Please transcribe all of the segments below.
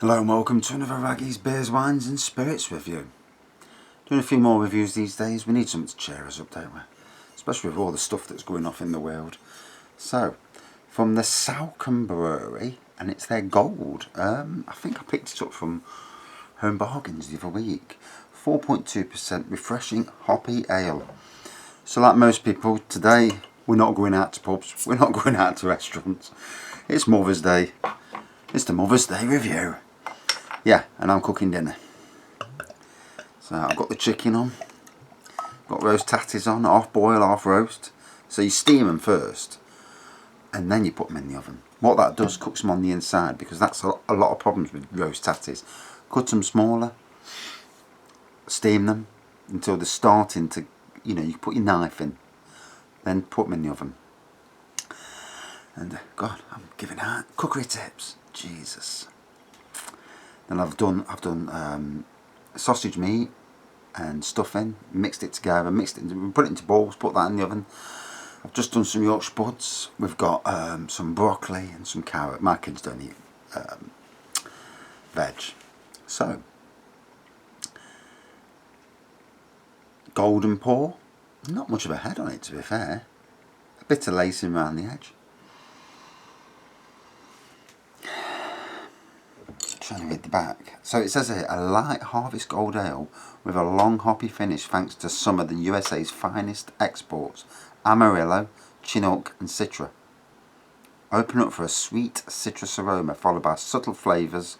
Hello and welcome to another Raggy's Beers, Wines and Spirits review. Doing a few more reviews these days. We need something to cheer us up, don't we? Especially with all the stuff that's going off in the world. So, from the Salcombe Brewery, and it's their gold. I think I picked it up from Home Bargains the other week. 4.2% refreshing hoppy ale. So like most people, today we're not going out to pubs, we're not going out to restaurants. It's Mother's Day. It's the Mother's Day review. Yeah, and I'm cooking dinner. So I've got the chicken on, got roast tatties on, half boil, half roast. So you steam them first, and then you put them in the oven. What that does, cooks them on the inside, because that's a lot of problems with roast tatties. Cut them smaller, steam them until they're starting to, you put your knife in, then put them in the oven. And God, I'm giving out cookery tips. Jesus. Then I've done sausage meat and stuffing, mixed it together, put it into balls, put that in the oven. I've just done some Yorkshire puds. We've got some broccoli and some carrot. My kids don't eat veg. So, golden pour. Not much of a head on it, to be fair. A bit of lacing around the edge. Trying to read the back. So it says here, a light harvest gold ale with a long hoppy finish thanks to some of the USA's finest exports, Amarillo, Chinook and Citra. Open up for a sweet citrus aroma followed by subtle flavours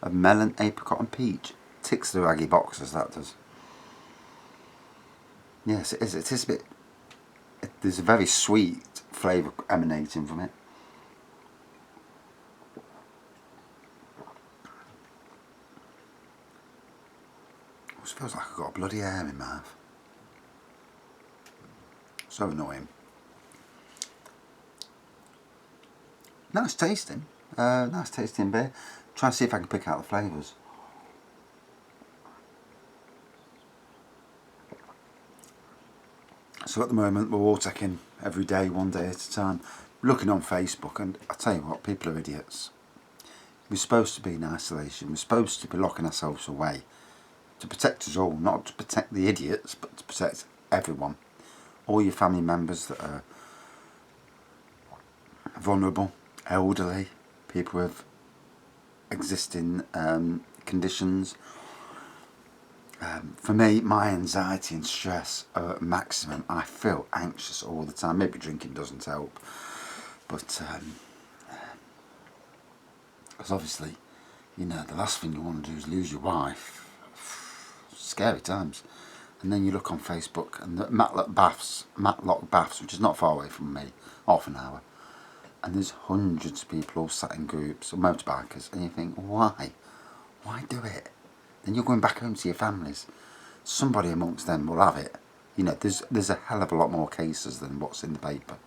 of melon, apricot and peach. Ticks the raggy boxes, that does. Yes, it is. It is a bit... there's a very sweet flavour emanating from it. It feels like I've got a bloody hair in my mouth. So annoying. Nice tasting. Nice tasting beer. Try and see if I can pick out the flavours. So at the moment we're all taking every day, one day at a time. Looking on Facebook, and I tell you what, people are idiots. We're supposed to be in isolation. We're supposed to be locking ourselves away. To protect us all, not to protect the idiots, but to protect everyone. All your family members that are vulnerable, elderly, people with existing conditions. For me, my anxiety and stress are at maximum. I feel anxious all the time. Maybe drinking doesn't help, but because obviously, the last thing you want to do is lose your wife. Scary times. And then you look on Facebook and the Matlock Baths, which is not far away from me, half an hour, and there's hundreds of people all sat in groups of motorbikers, and you think, why do it? Then you're going back home to your families. Somebody amongst them will have it. There's a hell of a lot more cases than what's in the paper.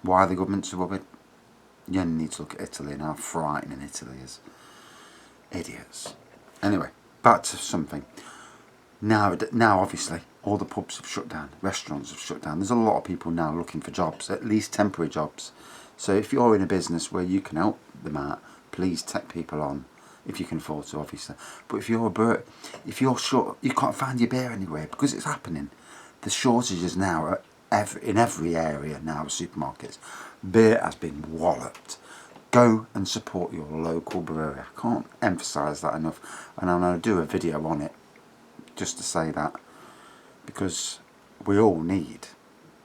Why the government so worried? You only need to look at Italy and how frightening Italy is. Idiots. Anyway, back to something. Now obviously, all the pubs have shut down, restaurants have shut down. There's a lot of people now looking for jobs, at least temporary jobs. So if you're in a business where you can help them out, please take people on, if you can afford to, obviously. But if you're short, you can't find your beer anywhere, because it's happening. The shortages now are in every area now of supermarkets. Beer has been walloped. Go and support your local brewery. I can't emphasise that enough, and I'm going to do a video on it just to say that, because we all need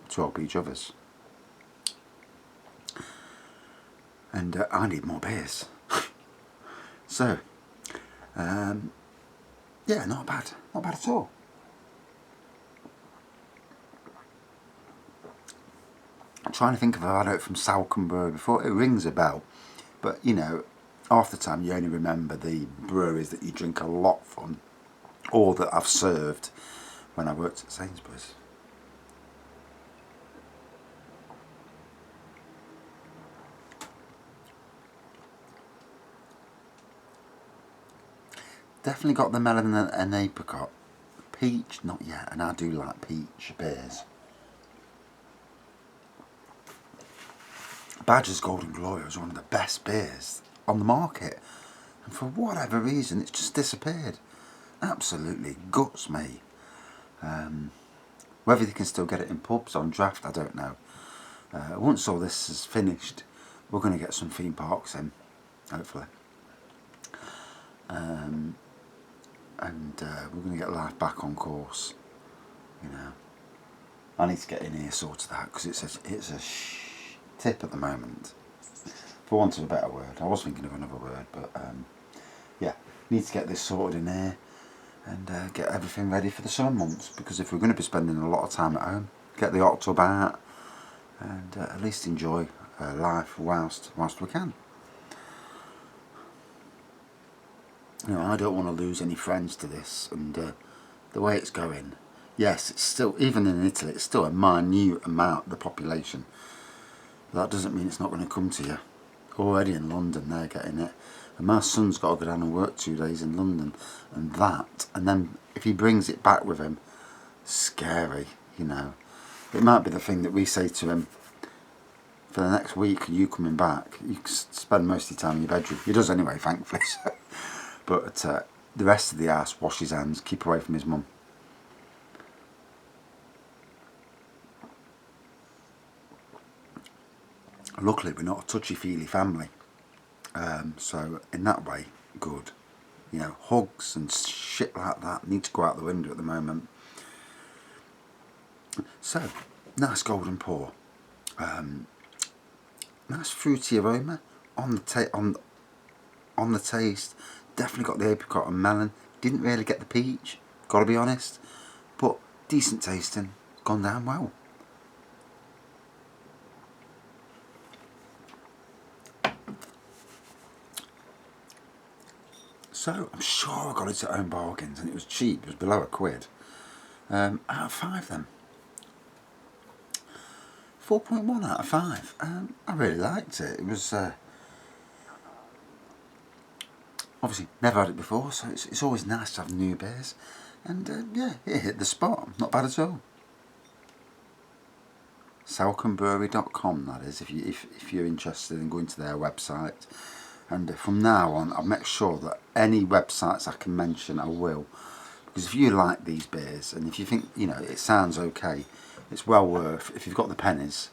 to help each other's. And I need more beers. So, yeah, not bad at all. I'm trying to think if I've had it from Salcombe Brewery before. It rings a bell, but half the time you only remember the breweries that you drink a lot from, or that I've served when I worked at Sainsbury's. Definitely got the melon and apricot. Peach, not yet, and I do like peach beers. Badger's Golden Glory was one of the best beers on the market, and for whatever reason it's just disappeared. Absolutely guts me. Whether they can still get it in pubs on draft, I don't know. Once all this is finished, we're going to get some theme parks in, hopefully. And we're going to get life back on course, you know. I need to get in here sorted out because it's a tip at the moment, for want of a better word. I was thinking of another word, but yeah, need to get this sorted in here and get everything ready for the summer months, because if we're going to be spending a lot of time at home, get the hot tub out and at least enjoy life whilst we can. You know, I don't want to lose any friends to this, and the way it's going, yes, it's still, even in Italy, it's still a minute amount of the population. That doesn't mean it's not going to come to you. Already in London, they're getting it. And my son's got to go down and work 2 days in London, and then if he brings it back with him, scary, you know. It might be the thing that we say to him, for the next week, you coming back, you can spend most of your time in your bedroom. He does anyway, thankfully. But the rest of the house, wash his hands, keep away from his mum. Luckily, we're not a touchy-feely family, so in that way, good. You know, hugs and shit like that need to go out the window at the moment. So, nice golden pour, nice fruity aroma on the taste. Definitely got the apricot and melon. Didn't really get the peach, gotta be honest, but decent tasting. Gone down well. So I'm sure I got it at Home Bargains, and it was cheap. It was below £1. Out of 5 then. 4.1 out of 5. I really liked it. It was obviously never had it before, so it's always nice to have new beers. And yeah, it hit the spot. Not bad at all. Salcombebrewery.com, that is, if you're interested in going to their website. And from now on, I'll make sure that any websites I can mention, I will. Because if you like these beers, and if you think, you know, it sounds okay, it's well worth, if you've got the pennies,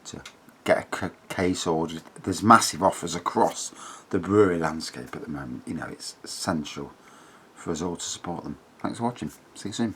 to get a case ordered. There's massive offers across the brewery landscape at the moment. You know, it's essential for us all to support them. Thanks for watching. See you soon.